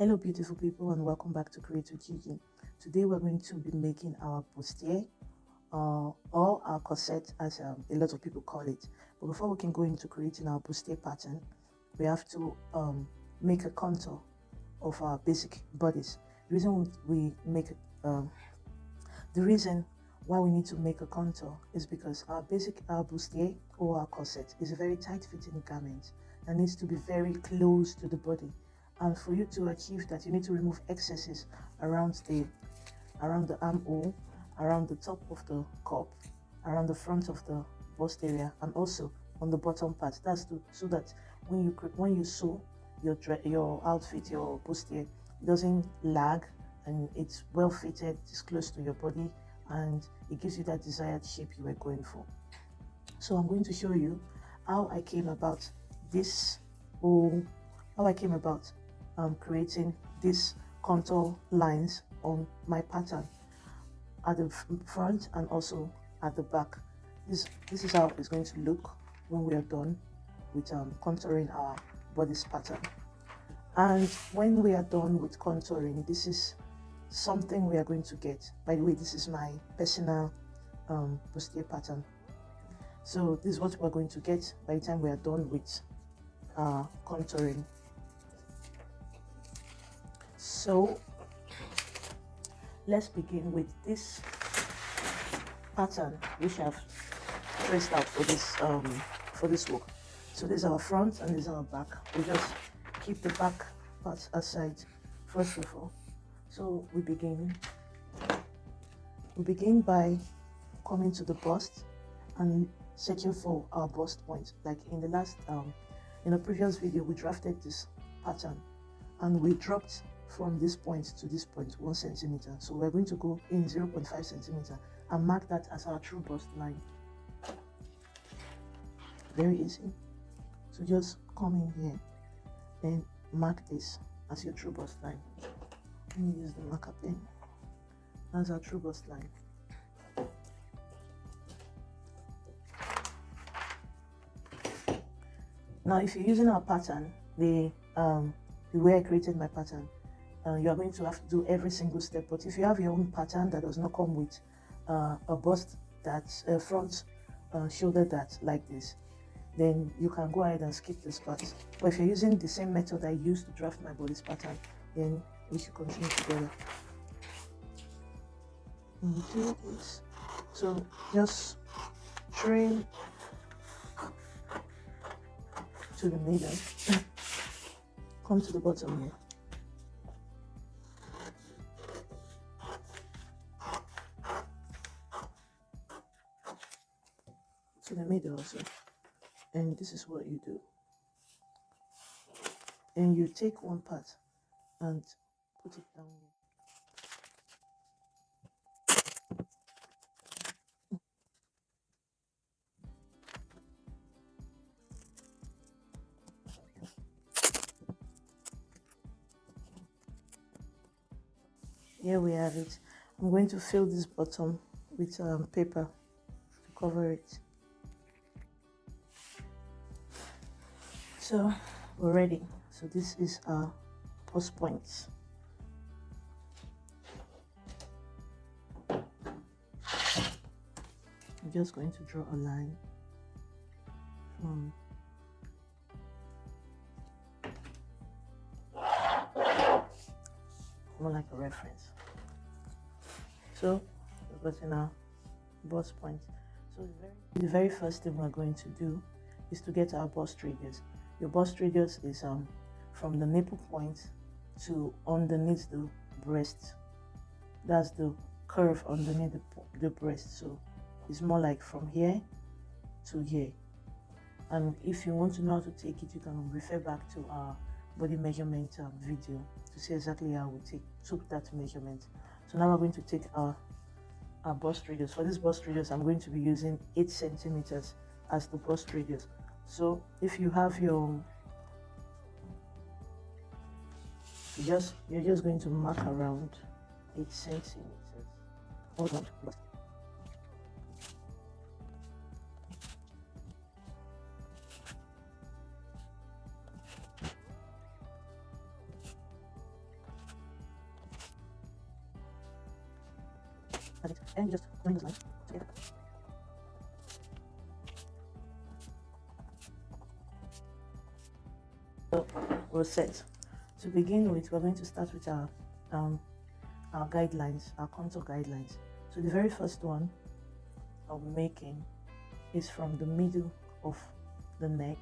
Hello beautiful people, and welcome back to Create with Gigi. Today we're going to be making our bustier or our corset, as a lot of people call it. But before we can go into creating our bustier pattern, we have to make a contour of our basic bodice. The reason why we need to make a contour is because our bustier or our corset is a very tight fitting garment and needs to be very close to the body. And for you to achieve that, you need to remove excesses around the armhole, around the top of the cup, around the front of the bust area, and also on the bottom part. That's so that when you sew your outfit, your bustier, it doesn't lag and it's well fitted, it's close to your body, and it gives you that desired shape you were going for. So I'm going to show you how I came about creating these contour lines on my pattern at the front and also at the back. This is how it's going to look when we are done with contouring our bodice pattern. And when we are done with contouring, this is something we are going to get. By the way, this is my personal bustier pattern. So this is what we're going to get by the time we are done with contouring. So let's begin with this pattern which I've traced out for this work. So this is our front and this is our back. We just keep the back part aside first of all. So we begin by coming to the bust and searching for our bust point. Like in the previous video, we drafted this pattern and we dropped from this point to this point 1 centimeter. So we're going to go in 0.5 centimeter and mark that as our true bust line. Very easy. So just come in here and mark this as your true bust line. Let me use the marker pen. That's our true bust line. Now if you're using our pattern, the way I created my pattern, you are going to have to do every single step. But if you have your own pattern that does not come with a bust that's front shoulder that like this, then you can go ahead and skip this part. But if you're using the same method I used to draft my bodice pattern, then we should continue together. And we do this. So just train to the middle. Come to the bottom here. To the middle also. And this is what you do. And you take one part and put it down here. Here we have it. I'm going to fill this bottom with paper to cover it. So we're ready. So this is our bust points. I'm just going to draw a line from more like a reference. So we've gotten our bust points. So the very first thing we're going to do is to get our bust radius. Your bust radius is from the nipple point to underneath the breast. That's the curve underneath the breast. So it's more like from here to here. And if you want to know how to take it, you can refer back to our body measurement video to see exactly how we took that measurement. So now we're going to take our bust radius. For this bust radius, I'm going to be using 8 centimeters as the bust radius. So if you have you're just going to mark around 8 centimeters. Hold on. That's it. And you just join those lines together. So we're set. To begin with, we're going to start with our guidelines, our contour guidelines. So the very first one I'll be making is from the middle of the neck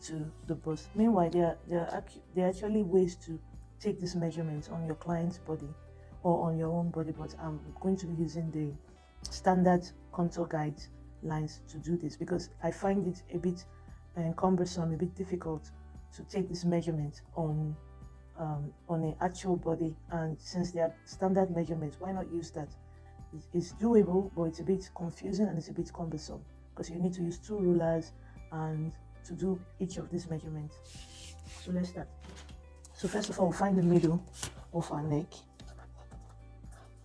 to the bust. Meanwhile, there are actually ways to take this measurement on your client's body or on your own body, but I'm going to be using the standard contour guidelines to do this because I find it a bit cumbersome, a bit difficult to take this measurement on an actual body, and since they are standard measurements, why not use that? It's doable, but it's a bit confusing and it's a bit cumbersome because you need to use 2 rulers and to do each of these measurements. So let's start. So first of all, we'll find the middle of our neck.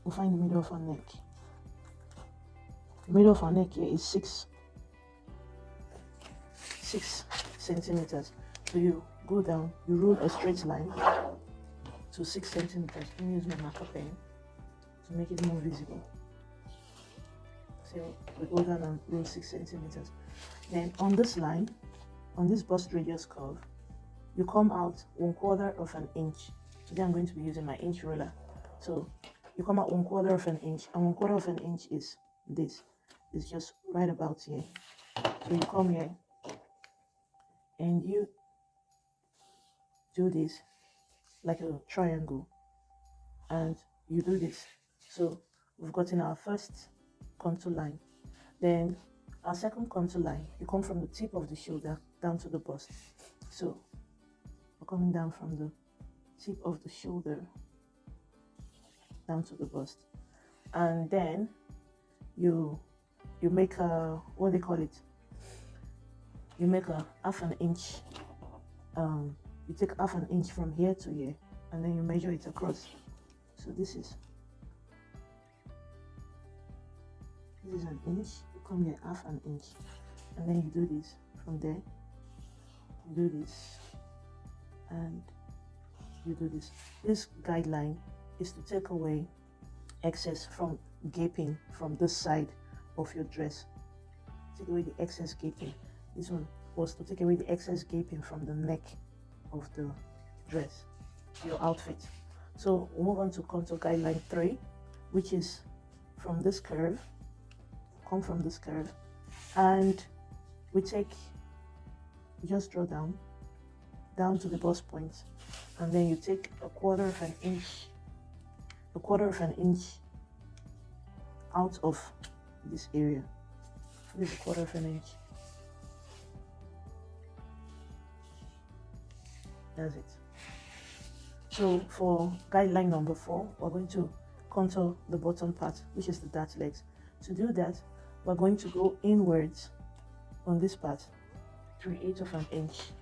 We'll find the middle of our neck. The middle of our neck here is 6 centimeters. So you go down, you rule a straight line to 6 centimeters. Let me use my marker pen to make it more visible. So we go down and rule 6 centimeters. Then on this line, on this bust radius curve, you come out 1/4 of an inch. Today I'm going to be using my inch ruler. So you come out 1/4 of an inch, and 1/4 of an inch is this. It's just right about here. So you come here and you do this like a triangle, and you do this. So we've gotten our first contour line. Then our second contour line, you come from the tip of the shoulder down to the bust. So we're coming down from the tip of the shoulder down to the bust, and then you make a, what do they call it, you make a half an inch. You take half an inch from here to here, and then you measure it across. So this is an inch. You come here half an inch, and then you do this from there. You do this, and you do this. This guideline is to take away excess from gaping from this side of your dress. Take away the excess gaping. This one was to take away the excess gaping from the neck of the dress, your outfit. So we'll move on to contour guideline 3, which is from this curve, come from this curve, and we just draw down to the bust point, and then you take 1/4 of an inch out of this area. This is 1/4 of an inch. That's it. So for guideline number 4, we're going to contour the bottom part, which is the dart legs. To do that, we're going to go inwards on this part, 3/8 of an inch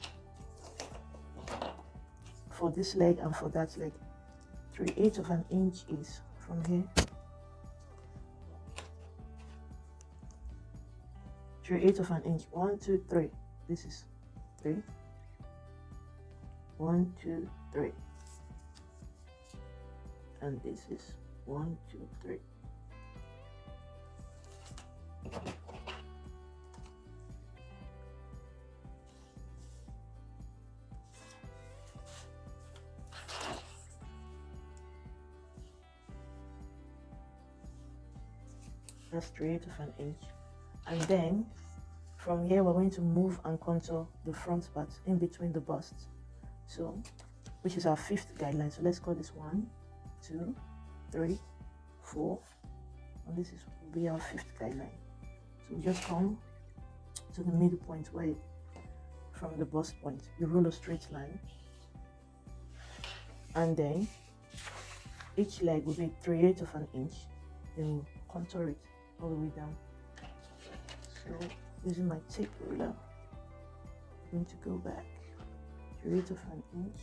for this leg and for that leg. 3/8 of an inch is from here. 3/8 of an inch. 1, 2, 3. This is 3. 1, 2, 3. And this is 1, 2, 3. That's 3/8 of an inch. And then from here we're going to move and contour the front part in between the busts. So, which is our 5th guideline. So let's call this 1, 2, 3, 4, and this will be our 5th guideline. So we just come to the middle point where from the bust point you roll a straight line, and then each leg will be 3/8 of an inch. Then we'll contour it all the way down. So using my tape ruler, I'm going to go back 3/8 of an inch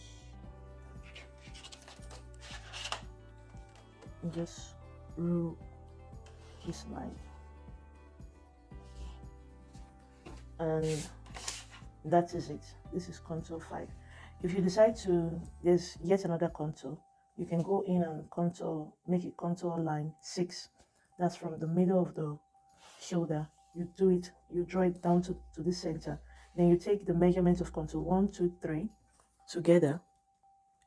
and just rule this line, and that is it. This is contour 5. If you decide to, there's yet another contour, you can go in and contour, make it contour line 6 That's from the middle of the shoulder. You do it, you draw it down to the center. Then you take the measurements of contour 1, 2, 3 together.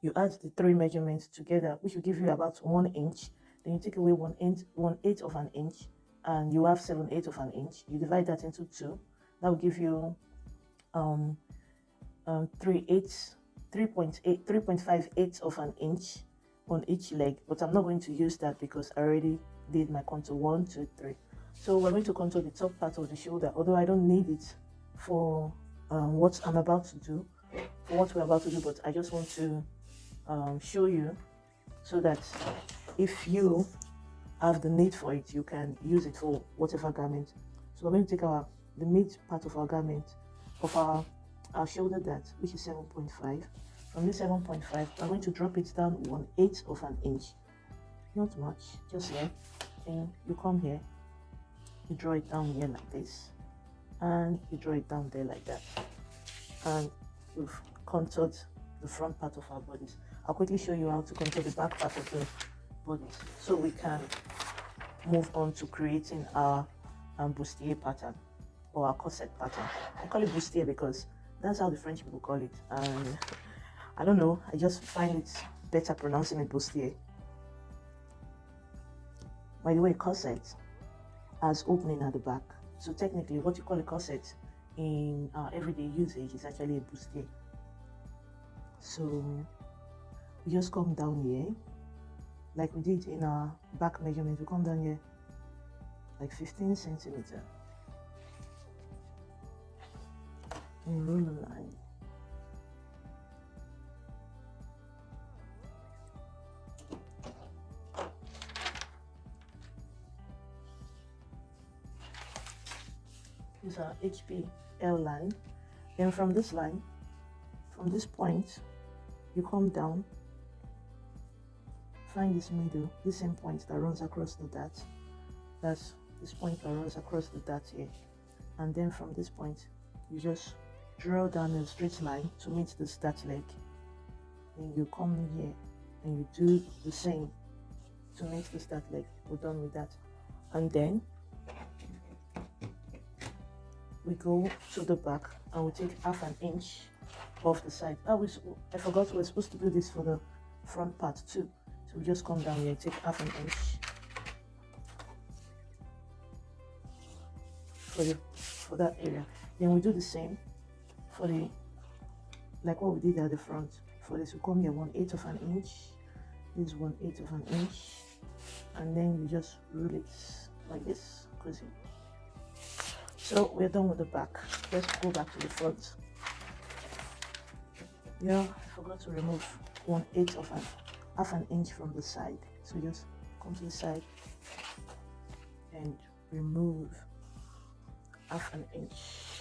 You add the 3 measurements together, which will give you about 1 inch. Then you take away 1/8 of an inch, and you have 7/8 of an inch. You divide that into 2. That will give you 3.58 of an inch on each leg. But I'm not going to use that because I already did my contour 1, 2, 3. So we're going to contour the top part of the shoulder, although I don't need it for what I'm about to do, for what we're about to do, but I just want to show you so that if you have the need for it, you can use it for whatever garment. So we're going to take the mid part of our garment, of our shoulder depth, which is 7.5. From this 7.5, we're going to drop it down 1/8 of an inch. Not much, just here. And you come here, you draw it down here like this, and you draw it down there like that. And we've contoured the front part of our bodies. I'll quickly show you how to contour the back part of the bodies so we can move on to creating our bustier pattern or our corset pattern. I call it bustier because that's how the French people call it, and I don't know, I just find it better pronouncing it bustier. By the way, corset has opening at the back, so technically what you call a corset in our everyday usage is actually a bustier. So we just come down here like we did in our back measurement. We come down here like 15 centimeters and roll a line. This is our HPL line. Then from this line, from this point, you come down, find this middle, this same point that runs across the dart. That's this point that runs across the dart here. And then from this point, you just draw down a straight line to meet the dart leg. Then you come here and you do the same to meet the dart leg. We're done with that. And then we go to the back and we take 1/2 inch off the side. I forgot we're supposed to do this for the front part too. So we just come down here, take 1/2 inch for that area. Then we do the same for the, like what we did at the front. For this, we come here 1/8 of an inch. This is 1/8 of an inch, and then you just roll it like this, crazy. So we're done with the back. Let's go back to the front. Yeah, I forgot to remove 1/8 of 1/2 inch from the side. So just come to the side and remove 1/2 inch.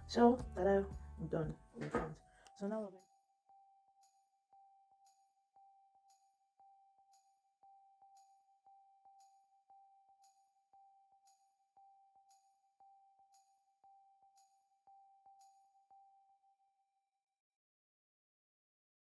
So that I'm done with the front. So now we're going